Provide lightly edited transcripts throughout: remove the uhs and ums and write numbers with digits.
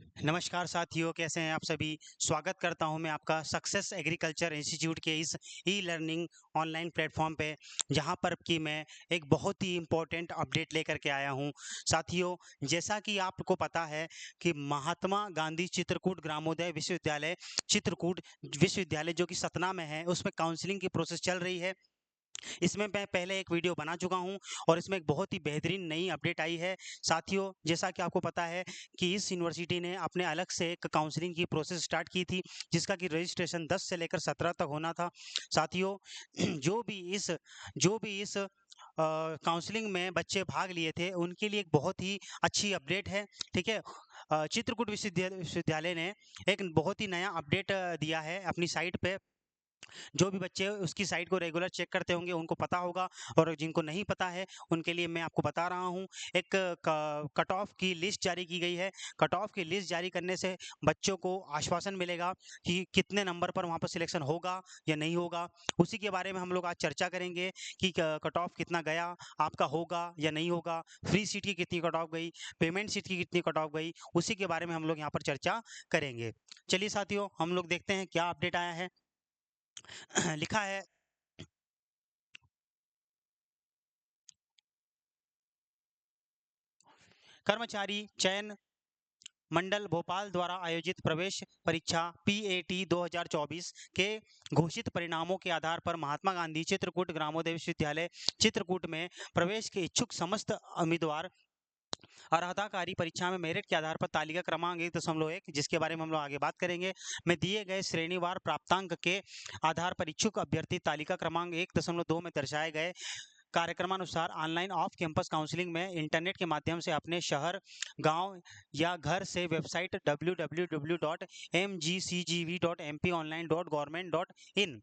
नमस्कार साथियों, कैसे हैं आप सभी। स्वागत करता हूं मैं आपका सक्सेस एग्रीकल्चर इंस्टीट्यूट के इस ई लर्निंग ऑनलाइन प्लेटफॉर्म पे, जहां पर कि मैं एक बहुत ही इम्पोर्टेंट अपडेट लेकर के आया हूं। साथियों, जैसा कि आपको पता है कि महात्मा गांधी चित्रकूट ग्रामोदय विश्वविद्यालय चित्रकूट विश्वविद्यालय जो कि सतना में है, उसमें काउंसलिंग की प्रोसेस चल रही है। इसमें मैं पहले एक वीडियो बना चुका हूं और इसमें एक बहुत ही बेहतरीन नई अपडेट आई है। साथियों, जैसा कि आपको पता है कि इस यूनिवर्सिटी ने अपने अलग से एक काउंसलिंग की प्रोसेस स्टार्ट की थी, जिसका कि रजिस्ट्रेशन 10 से लेकर 17 तक होना था। साथियों, जो भी इस काउंसलिंग में बच्चे भाग लिए थे, उनके लिए एक बहुत ही अच्छी अपडेट है। ठीक है। चित्रकूट विश्वविद्यालय ने एक बहुत ही नया अपडेट दिया है अपनी साइट पे। जो भी बच्चे उसकी साइट को रेगुलर चेक करते होंगे उनको पता होगा, और जिनको नहीं पता है उनके लिए मैं आपको बता रहा हूँ। एक कट ऑफ की लिस्ट जारी की गई है। कट ऑफ की लिस्ट जारी करने से बच्चों को आश्वासन मिलेगा कि कितने नंबर पर वहाँ पर सिलेक्शन होगा या नहीं होगा। उसी के बारे में हम लोग आज चर्चा करेंगे कि कट ऑफ कितना गया, आपका होगा या नहीं होगा, फ्री सीट की कितनी कट ऑफ गई, पेमेंट सीट की कितनी कट ऑफ गई, उसी के बारे में हम लोग यहाँ पर चर्चा करेंगे। चलिए साथियों, हम लोग देखते हैं क्या अपडेट आया है। लिखा है, कर्मचारी चयन मंडल भोपाल द्वारा आयोजित प्रवेश परीक्षा पीएटी 2024 के घोषित परिणामों के आधार पर महात्मा गांधी चित्रकूट ग्रामोदय विश्वविद्यालय चित्रकूट में प्रवेश के इच्छुक समस्त उम्मीदवार अर्हताकारी परीक्षा में मेरिट के आधार पर तालिका क्रमांक 1.1, जिसके बारे में हम लोग आगे बात करेंगे, में दिए गए श्रेणीवार प्राप्तांक के आधार पर इच्छुक अभ्यर्थी तालिका क्रमांक 1.2 में दर्शाए गए कार्यक्रमानुसार ऑनलाइन ऑफ कैंपस काउंसलिंग में इंटरनेट के माध्यम से अपने शहर, गांव या घर से वेबसाइट www.mgcgv.mponline.government.in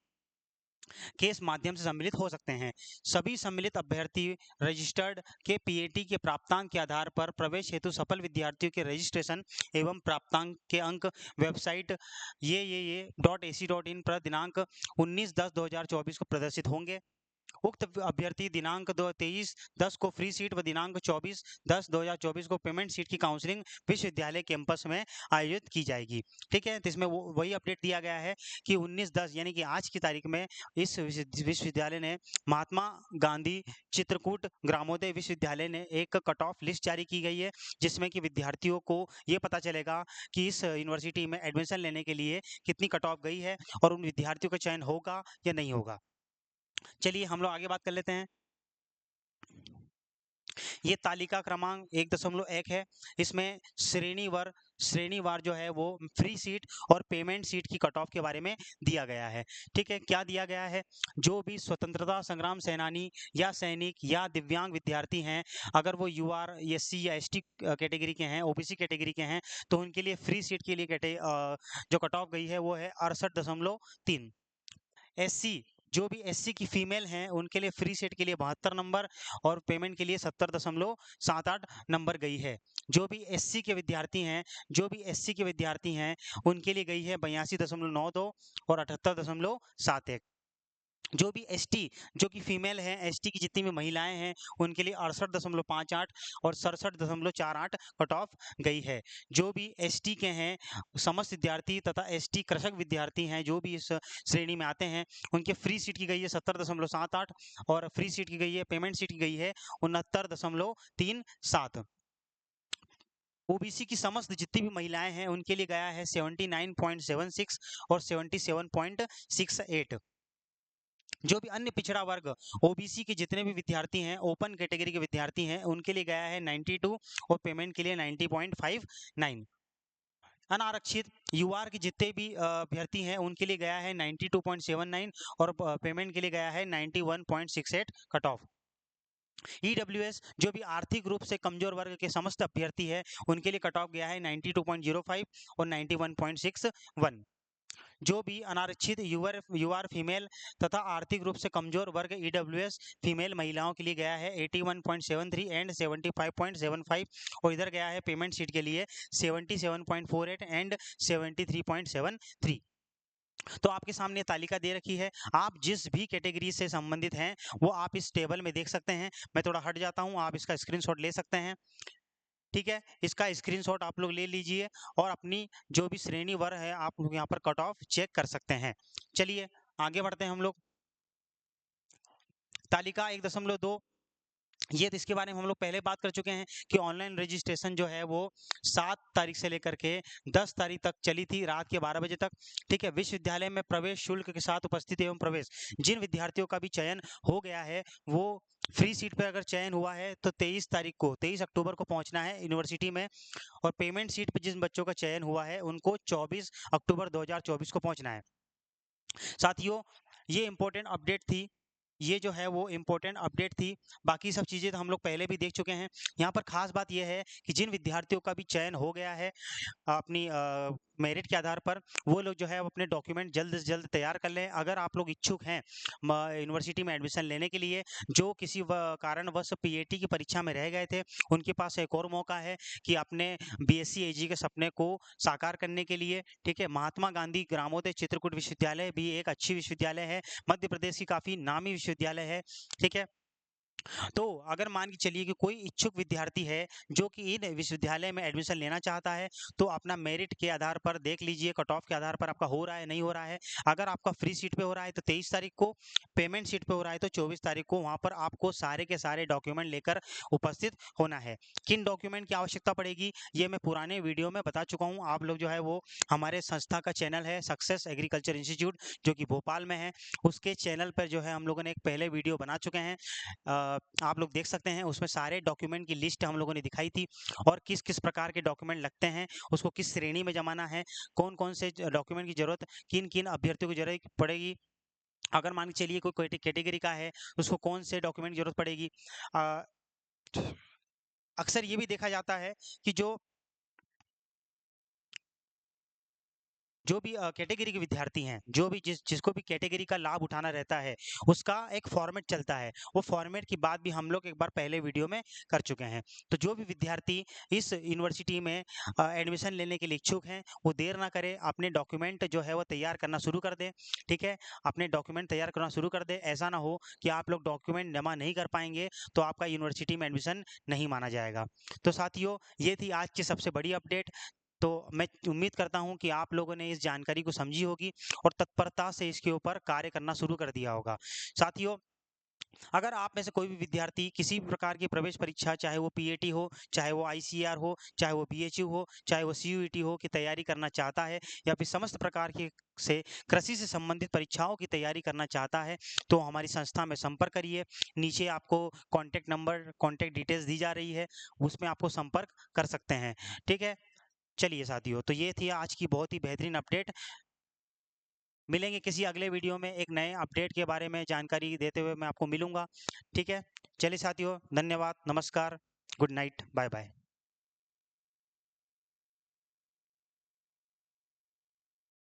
के इस माध्यम से सम्मिलित हो सकते हैं। सभी सम्मिलित अभ्यर्थी रजिस्टर्ड के पीएटी के प्राप्तांक के आधार पर प्रवेश हेतु सफल विद्यार्थियों के रजिस्ट्रेशन एवं प्राप्तांक के अंक वेबसाइट ये पर दिनांक 19/10/2024 को प्रदर्शित होंगे। उक्त अभ्यर्थी दिनांक 23/10 को फ्री सीट व दिनांक 24/10/2024 को पेमेंट सीट की काउंसलिंग विश्वविद्यालय कैंपस में आयोजित की जाएगी। ठीक है। तो इसमें वही अपडेट दिया गया है कि 19/10 यानी कि आज की तारीख में इस विश्वविद्यालय ने, महात्मा गांधी चित्रकूट ग्रामोदय विश्वविद्यालय ने एक कट ऑफ लिस्ट जारी की गई है, जिसमें कि विद्यार्थियों को ये पता चलेगा कि इस यूनिवर्सिटी में एडमिशन लेने के लिए कितनी कट ऑफ गई है और उन विद्यार्थियों का चयन होगा या नहीं होगा। चलिए हम लोग आगे बात कर लेते हैं। ये तालिका क्रमांक 1.1 है। इसमें श्रेणीवार जो है वो फ्री सीट और पेमेंट सीट की कट ऑफ के बारे में दिया गया है। ठीक है। क्या दिया गया है? जो भी स्वतंत्रता संग्राम सेनानी या सैनिक या दिव्यांग विद्यार्थी हैं, अगर वो यूआर, एससी या एसटी कैटेगरी के हैं, ओबीसी कैटेगरी के हैं, तो उनके लिए फ्री सीट के लिए जो कट ऑफ गई है वो है 68.3। एससी, जो भी एससी की फीमेल हैं, उनके लिए फ्री सेट के लिए 72 नंबर और पेमेंट के लिए 70.78 नंबर गई है। जो भी एससी के विद्यार्थी हैं उनके लिए गई है 82.92 और 78.71। जो भी एसटी, जो कि फीमेल है, एसटी की जितनी भी महिलाएं हैं, उनके लिए 68.58 और 67.48 कट ऑफ गई है। जो भी एसटी के हैं समस्त विद्यार्थी तथा एसटी कृषक विद्यार्थी हैं, जो भी इस श्रेणी में आते हैं, उनके फ्री सीट की गई है 70.78 और फ्री सीट की गई है, पेमेंट सीट की गई है 69.37। ओबीसी की समस्त जितनी भी महिलाएं हैं उनके लिए गया है 79.76 और 77.68। जो भी अन्य पिछड़ा वर्ग ओबीसी के जितने भी विद्यार्थी हैं, ओपन कैटेगरी के विद्यार्थी हैं, उनके लिए गया है 92 और पेमेंट के लिए 90.59। अनारक्षित यूआर के जितने भी अभ्यर्थी हैं उनके लिए गया है 92.79 और पेमेंट के लिए गया है 91.68 कट ऑफ। ईडब्ल्यूएस, जो भी आर्थिक रूप से कमजोर वर्ग के समस्त अभ्यर्थी है, उनके लिए कट ऑफ गया है 92.05 और 91.61। जो भी अनारक्षित यूआर फीमेल तथा आर्थिक रूप से कमजोर वर्ग ईडब्ल्यूएस फीमेल महिलाओं के लिए गया है 81.73 एंड 75.75 और इधर गया है पेमेंट सीट के लिए 77.48 एंड 73.73। तो आपके सामने तालिका दे रखी है। आप जिस भी कैटेगरी से संबंधित हैं वो आप इस टेबल में देख सकते हैं। मैं थोड़ा हट जाता हूं, आप इसका स्क्रीनशॉट ले सकते हैं। ठीक है, इसका स्क्रीनशॉट आप लोग ले लीजिए और अपनी जो भी श्रेणी वर्ग है आप लोग यहाँ पर कट ऑफ चेक कर सकते हैं। चलिए आगे बढ़ते हैं हम लोग। तालिका 1.2, ये तो इसके बारे में हम लोग पहले बात कर चुके हैं कि ऑनलाइन रजिस्ट्रेशन जो है वो 7 तारीख से लेकर के 10 तारीख तक चली थी, रात के 12 बजे तक। ठीक है, विश्वविद्यालय में प्रवेश शुल्क के साथ उपस्थिति एवं प्रवेश, जिन विद्यार्थियों का भी चयन हो गया है वो फ्री सीट पे अगर चयन हुआ है तो 23 अक्टूबर को पहुंचना है यूनिवर्सिटी में, और पेमेंट सीट पे जिन बच्चों का चयन हुआ है उनको 24 अक्टूबर 2024 को पहुंचना है। साथियों, ये इंपॉर्टेंट अपडेट थी, ये जो है वो इम्पोर्टेंट अपडेट थी। बाकी सब चीज़ें तो हम लोग पहले भी देख चुके हैं। यहाँ पर खास बात यह है कि जिन विद्यार्थियों का भी चयन हो गया है अपनी मेरिट के आधार पर, वो लोग जो है वो अपने डॉक्यूमेंट जल्द से जल्द तैयार कर लें। अगर आप लोग इच्छुक हैं यूनिवर्सिटी में एडमिशन लेने के लिए, जो किसी कारणवश पीएटी की परीक्षा में रह गए थे, उनके पास एक और मौका है कि अपने बीएससी एजी के सपने को साकार करने के लिए, ठीक है, महात्मा गांधी ग्रामोदय चित्रकूट विश्वविद्यालय भी एक अच्छी विश्वविद्यालय है, मध्य प्रदेश की काफ़ी नामी विश्वविद्यालय है। ठीक है, तो अगर मान के चलिए कि कोई इच्छुक विद्यार्थी है जो कि इन विश्वविद्यालय में एडमिशन लेना चाहता है, तो अपना मेरिट के आधार पर देख लीजिए, कट ऑफ के आधार पर आपका हो रहा है नहीं हो रहा है। अगर आपका फ्री सीट पे हो रहा है तो 23 तारीख को, पेमेंट सीट पे हो रहा है तो 24 तारीख को वहाँ पर आपको सारे के सारे डॉक्यूमेंट लेकर उपस्थित होना है। किन डॉक्यूमेंट की आवश्यकता पड़ेगी ये मैं पुराने वीडियो में बता चुका हूँ। आप लोग जो है वो हमारे संस्था का चैनल है सक्सेस एग्रीकल्चर इंस्टीट्यूट जो कि भोपाल में है, उसके चैनल पर जो है हम लोगों ने एक पहले वीडियो बना चुके हैं, आप लोग देख सकते हैं। उसमें सारे डॉक्यूमेंट की लिस्ट हम लोगों ने दिखाई थी, और किस किस प्रकार के डॉक्यूमेंट लगते हैं, उसको किस श्रेणी में जमाना है, कौन कौन से डॉक्यूमेंट की जरूरत किन किन अभ्यर्थियों की जरूरत पड़ेगी। अगर मान के चलिए कोई कैटेगरी का है उसको कौन से डॉक्यूमेंट की जरूरत पड़ेगी। अ, अक्सर ये भी देखा जाता है कि जो भी कैटेगरी के विद्यार्थी हैं, जो भी जिसको भी कैटेगरी का लाभ उठाना रहता है, उसका एक फॉर्मेट चलता है। वो फॉर्मेट की बात भी हम लोग एक बार पहले वीडियो में कर चुके हैं। तो जो भी विद्यार्थी इस यूनिवर्सिटी में एडमिशन लेने के लिए इच्छुक हैं, वो देर ना करें, अपने डॉक्यूमेंट जो है वो तैयार करना शुरू कर दें। ठीक है, अपने डॉक्यूमेंट तैयार करना शुरू कर दें। ऐसा ना हो कि आप लोग डॉक्यूमेंट जमा नहीं कर पाएंगे तो आपका यूनिवर्सिटी में एडमिशन नहीं माना जाएगा। तो साथियों, ये थी आज की सबसे बड़ी अपडेट। तो मैं उम्मीद करता हूं कि आप लोगों ने इस जानकारी को समझी होगी और तत्परता से इसके ऊपर कार्य करना शुरू कर दिया होगा। साथियों, अगर आप में से कोई भी विद्यार्थी किसी भी प्रकार की प्रवेश परीक्षा, चाहे वो पीएटी हो, चाहे वो आईसीआर हो, चाहे वो बीएचयू हो, चाहे वो सीयूईटी हो, की तैयारी करना चाहता है, या फिर समस्त प्रकार की से कृषि से संबंधित परीक्षाओं की तैयारी करना चाहता है, तो हमारी संस्था में संपर्क करिए। नीचे आपको कॉन्टैक्ट नंबर, कॉन्टैक्ट डिटेल्स दी जा रही है, उसमें आपको संपर्क कर सकते हैं। ठीक है, चलिए साथियों, तो ये थी आज की बहुत ही बेहतरीन अपडेट। मिलेंगे किसी अगले वीडियो में एक नए अपडेट के बारे में जानकारी देते हुए मैं आपको मिलूंगा। ठीक है, चलिए साथियों, धन्यवाद, नमस्कार, गुड नाइट, बाय बाय।